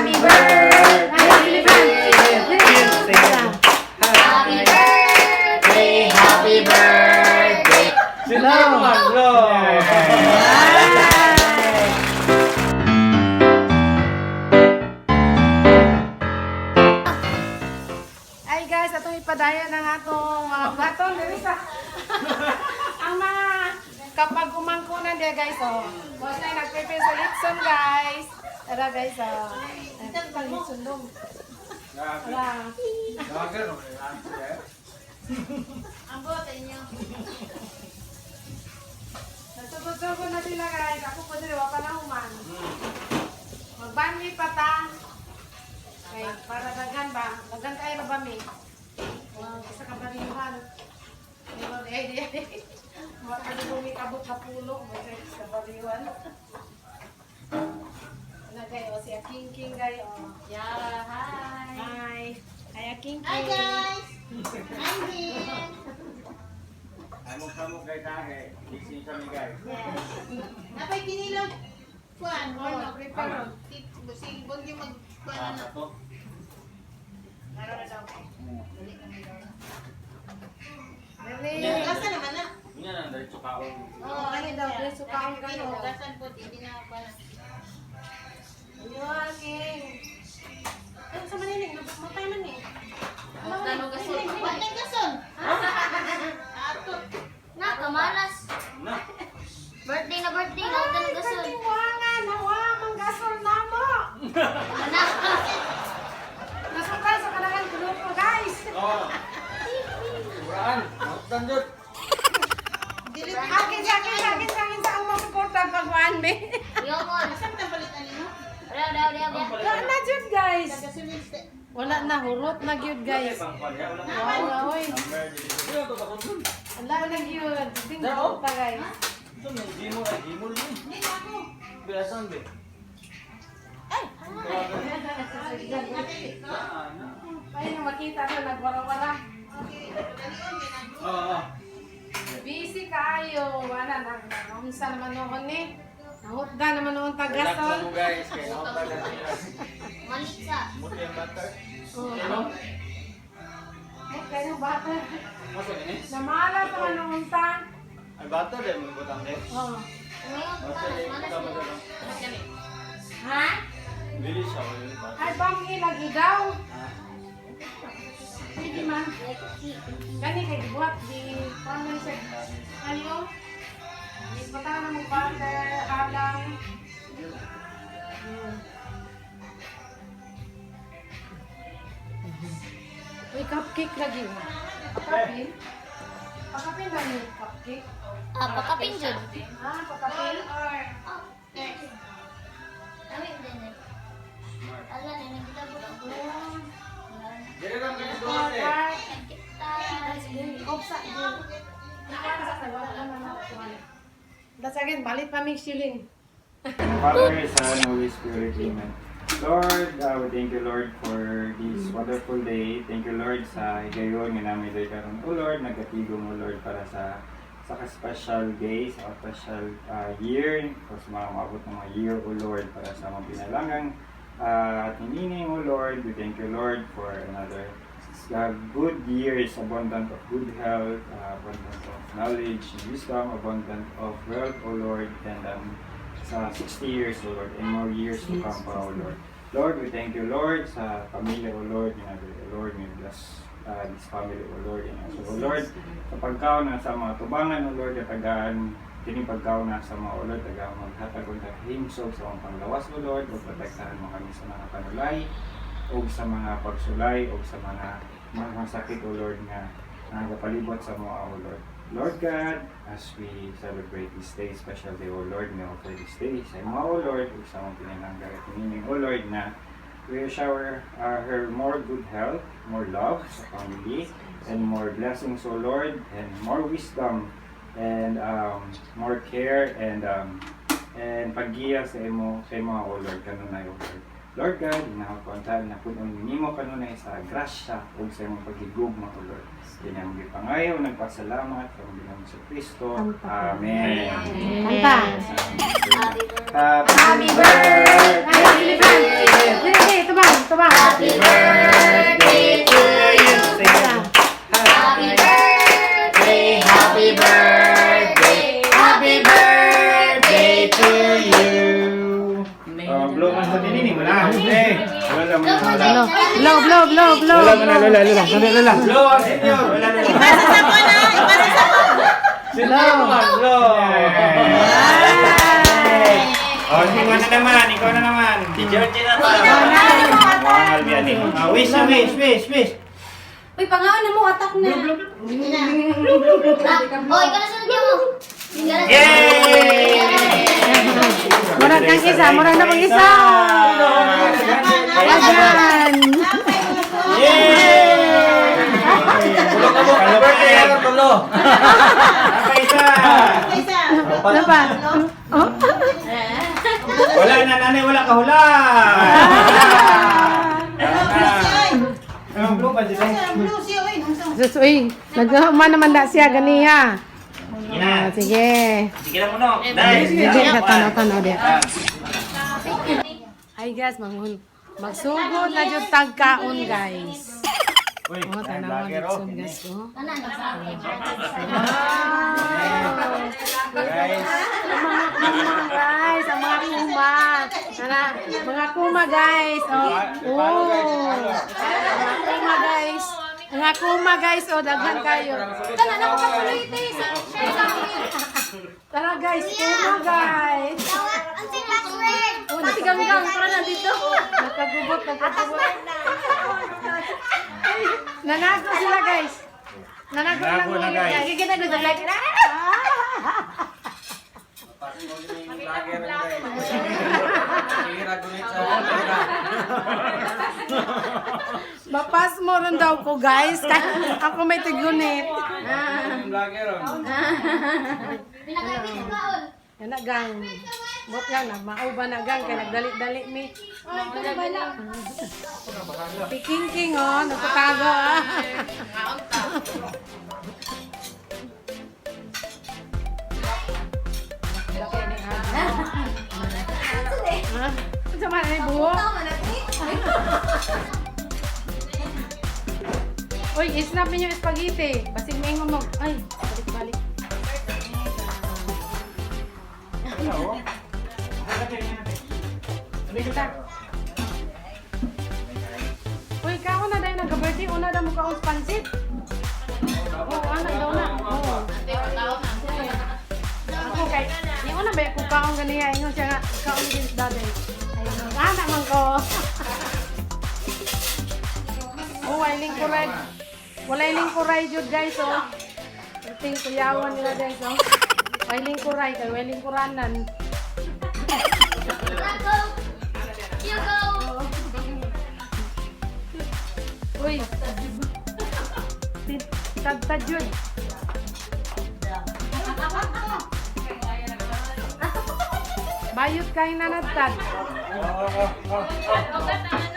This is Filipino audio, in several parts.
Happy birthday! Happy birthday! Happy birthday! Sila naman, lo! Ay guys, atong ipadaya ng atong mga baton diri sa ang mga kapag umangkunan dia guys oh. Boss na nag-prepare sa litson guys. Tara guys oh. Ito pang litson dong. Tara. Ang bote niyo. Nasugod-sugod na sila guys. Ako po diri wa pa na human. Magbanli pa ta. Okay, para daghan ba? Daghan kayo na ba mi? Isa ka balihan. Mga kadugong ikabot na pulo. Sa baliwan. Ano kayo? Si Aking King kayo. Yeah, hi. Hi. Hi Aking King. Hi guys. I'm here. Among-among kay tahe. Gising kami guys. Yes. Napay kinilog. Kuan. Hoy, mag-prepare. Si Bonjo mag-kuan na. Ito. Meron na daw. Dali kami daw. Dali. Gasa naman na. Yan ang diretso kaon. Oo, ano daw. Diretso kaon kayo. Gasan po, hindi na kuan. Ayun, King. Ay, sa manining. Matay man eh. Magkano gason? Wala nang gason. Ato. Na, kamalas. Na. Birthday na, huwag ka ng gasol. Katinwangan. Hawa, manggasol na mo. Anak, Nasukal sa kanalang grupo, guys. Oo. Kuraan. Magtandot. Dili Akin sa ang mga supportan pag-1, be. yomon. Saan ta balitan nimo? Wala na dyan, guys. Taga-sumilste. Wala na, hurot na gyud guys. Wow, oy. Wala na gyud. Tingnan pa, guys. Ito may gimol ay gimol yun. Hindi na ako. Bilasan be. Ay, makita na, nagwara-wara. Okay, dali on ginagawa. Oo. Busy kayo. Wala na. Naunsa naman noon eh. Nahutda naman noon Relax tagasol. mo guys. Kaya nakapala nila. Maliksa. Buti ang butter. Oo. Ano? Kaya yung bata. Masa ini? Namala sa noon ta. Ay butter din mo butang din. Oo. Ngayon, Butter din malas tama mo. na. Ha? Lili siya wala butter. Ay, bangi lagi daw. Ha? Hindi man. Gani kay buhat di paano siya. Ano? Di patang na mo butter, alang. Uy, cupcake lagi. Pakapin? Pakapin lang yung cupcake. Ah, pakapin dyan. Ah, pakapin? Oh, next. Awit din eh. Ala, nanagilabot ako. Dire lang kayo doon eh. That's again, balik pa may shilling. Father, Son, Holy Spirit, Amen. Lord, we thank you, Lord, for this wonderful day. Thank you, Lord, sa higayon nga namin day karon. O Lord, nagatigo mo, Lord, para sa special day, sa special year, o sa mga umabot ng mga year, O Lord, para sa mga pinalangang at hinihiling, O Lord. We thank you, Lord, for another good years, abundant of good health, abundant of knowledge and wisdom, abundant of wealth, O Lord, and sa 60 years, O Lord, and more years to come pa, O Lord. Lord, we thank you, Lord, sa pamilya, O Lord, Lord, may bless this family, O Lord, and also, O Lord, sa pagkaon na sa mga tubangan, O Lord, at tagaan, kining pagkaon na sa mga, O Lord, tagaan maghatag o himsog sa mga panglawas, O Lord, o protektahan mo kami sa mga panulay, o sa mga pagsulay, o sa mga sakit, O Lord, nga nagapalibot sa mga, O Lord. Lord God, as we celebrate this day, special day, O Lord, may offer this day sa mga, O Lord, o sa mga pinananggal at hinihiling, O Lord, na we shower her more good health, more love sa family, and more blessings, O Lord, and more wisdom, and more care, and paggiya sa imo, O Lord, kanunay, O Lord. Lord God, inahakontan na po ang nimo kanunay sa grasya o sa imong pagigugma, O Lord. Kanya mo gipangayaw, nagpasalamat, sa Panginoon sa Kristo. Amen. Kanta. Happy Happy birthday! Happy birthday! ni, wala. Wala mo na. Blow, blow, blow, blow. Wala mo na, Lola. Lola. Blow ang senyor. Wala na. Ipasa sa po na! Ipasa sa po! Senyor naman, blow! Oh, ikaw na naman. Si Georgie na Mga albiani. Wish na, wish. Uy, pangawan na mo, atak na. Oh, ikaw na sunod mo. Yay! Murag kang isa, murag na pang isa. Ayan. Yay! Tulo ka mo, birthday ako, tulo! Apa isa? Ano ba? Oh. Wala na, nanay, wala ka hula. Ang blue pa sila. Sus, uy. Nag-uma naman na siya, ganiya. Ina. Sige. Sige na mo no. Nice. Hindi ka tanaw-tanaw din. Hi guys, magsugod na yung tagkaon guys. Uy, Oh, tanawan vlogger, dito guys. Oh. Guys. Guys, ang mga kuma. Mga kuma guys. Oh. Mga kuma guys. Mga kuma guys. Oh, daghan kayo. Tanan ako kapulite sa share kami. Tara guys, kuma guys. Ang si password. Oh, nagsigang-gang para nandito. Nakagubot. Nanago sila guys. Nanago Nanago na, lang guys. guys. Kikita ko sa like. Bapas mo rin daw ko guys. Ako may tigunit. Vlogger, Pinakaibigan kaon. Yan na gang. Bot lang na. Mauba na gang. Kaya nagdali-dali mi. Piking-king oh. Nagtatago ah. Ha? Ano man ay buhok? Uy, isnap niyo yung spaghetti. Basig may ngumog. Ay, balik-balik. Kita. Uy, kao na dahil nag-birthday. Una daw mo kaong pansit. Oo, anak daw na. Oo. Ako kay, yung una ba kung kaong ganiya. Ingon siya nga, kaong din sa daday. Ayun, anak man ko. Oh, wailing ko red. Wailing ko red yun guys, oh. Ito kuyawan nila guys, oh. Wailing ko red, kay wailing ko ranan. Go. You go. Uy. Tagtad yun. Bayot kayo na natad.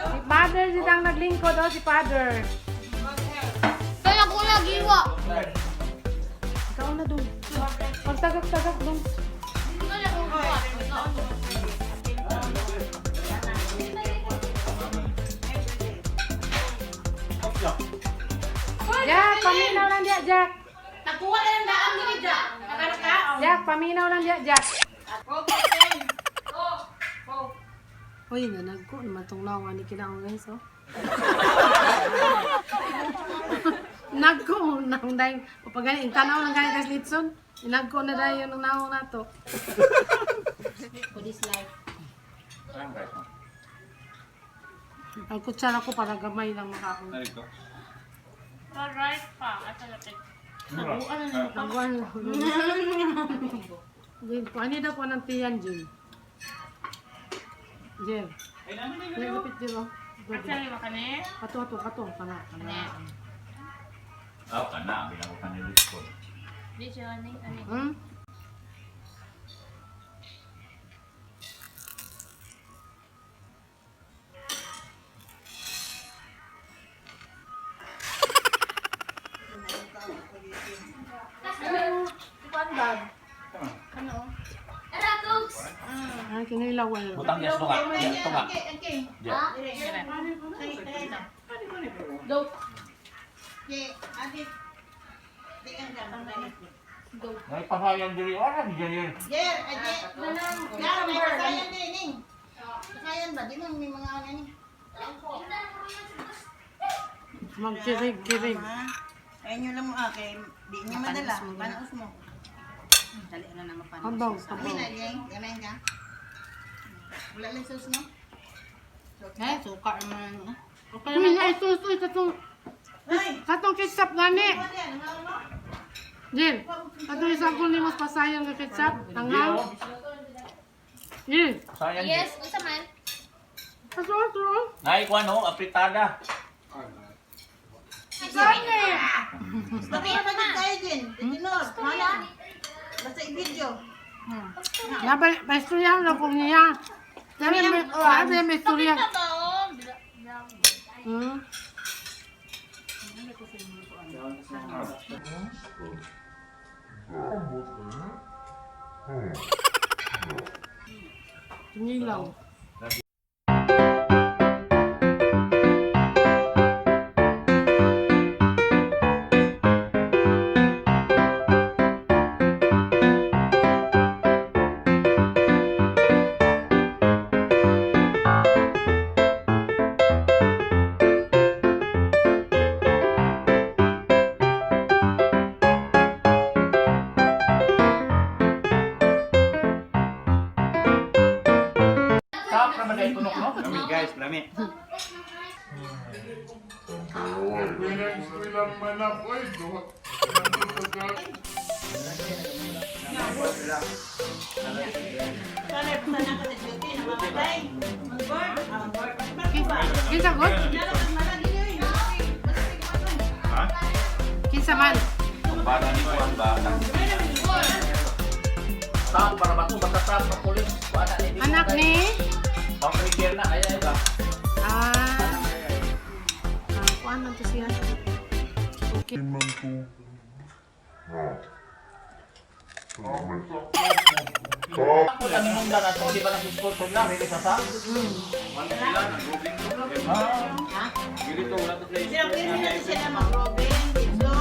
Si father sitang naglingkod, oh, si father. Kaya ko nagiwa. Ikaw na dun. Pagtagak-tagak dun. Kaya ko nagiwa. Jack, paminaw lang diya, Jack. Nakuha na lang daan ni Jack. Nakalakaon. Jack, paminaw lang diya, Jack. Uy, nanagko naman itong nawa ni kinaong guys, oh. Nagko, nang dahil, kapag tanaw lang ganit as litson, inagko na dahil yung naong na to. For this life. Ang kutsara ko para gamay lang makaon. Alright pa. Asa natin. Nagwan. Jin, paano daw po ng tiyan, Jin? Jin. May lupit din, oh. Asa rin ka ni? Kato, kana. Oh, kana, bilang ko kanil school. Di siya ni. Hmm? Ah, kinilawan. Butang gas tunga. Tunga. Ay, pasayang diri. Wala di diri. Kaya ba? Di man may mga ano ni. Magkirig-kirig. Kaya nyo lang mo kay di nyo madala. Panaos mo. Dali na na mapanos. Habang, Kami habang. na, Jeng. Ganayin ka. Wala lang sauce no? Eh, suka naman. Okay Uy, naman. ay, sus, uy, Ay! katong ketchup gani. Ano yan? Ano mo? Jil, katong isang kung limos pasayang nga ketchup. Tanghal. Jil, Sayang. Yes, isa man. kaso. Naikuan ho, apritada. Gani. Basta na din tayo din. Tinod. Hala. Basta i-video. Labay, paistorya lang kung niya. Sabi may istorya. Hmm? Nilaw. Sarap naman ay punok, no? Lami guys, lami. Sana basta na ka sa duty. Namamatay. Mag-board. Mag-board. Kinsa good? Ha? Kinsa man? Para ni Juan ba? Saan para ba ito? Basta saan na pulis? Wala na. Anak ni? Pang-trigger na, kaya ba? Kuan man to siya. Okay. Ako lang yung na ito, di ba nag-sponsor na? May isa sa? Girito, wala ito place. Sila pwede na sila mag-robin. Dito.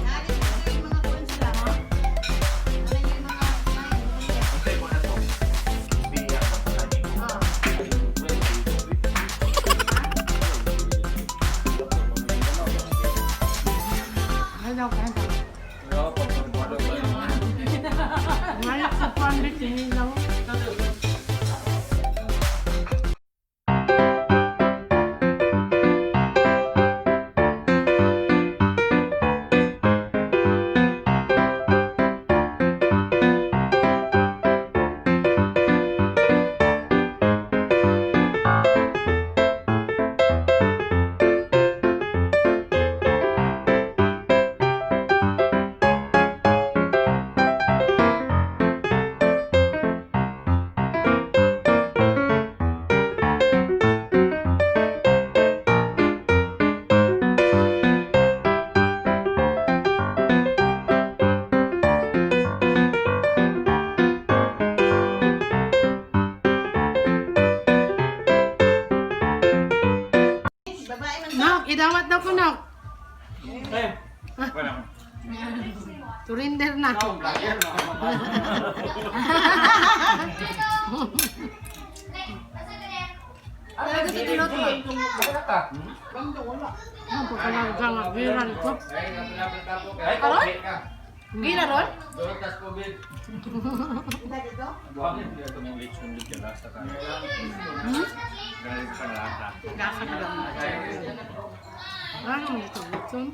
Naalit ko yung mga kuwan sila, ha? Ano yung mga... Kasi kung ano, biya sa palagi. Hello, kaya. Ngayon sa pandit, nilaw. Babae man Nok, idawat daw ko, Nok. Wala. Surrender na. Talaga sa tinot mo. Ang pagkalaga nga, viral ko. Ay, okay ka. Gina ron? Dorotas po, Bill. kita dito. Bakit hindi ito mong lechon dito lasa ka? Galing sa lasa. Ano ito, Bitson?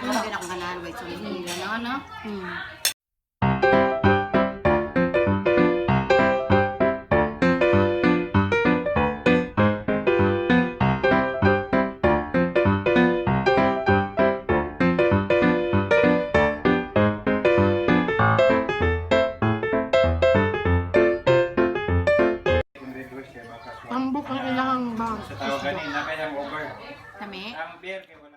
Hindi na akong ganahan. Wait, so hindi na ano. Tambok ang ilang bang. Sa tao ganin, na kayang over. Kami? Ang beer kay wala.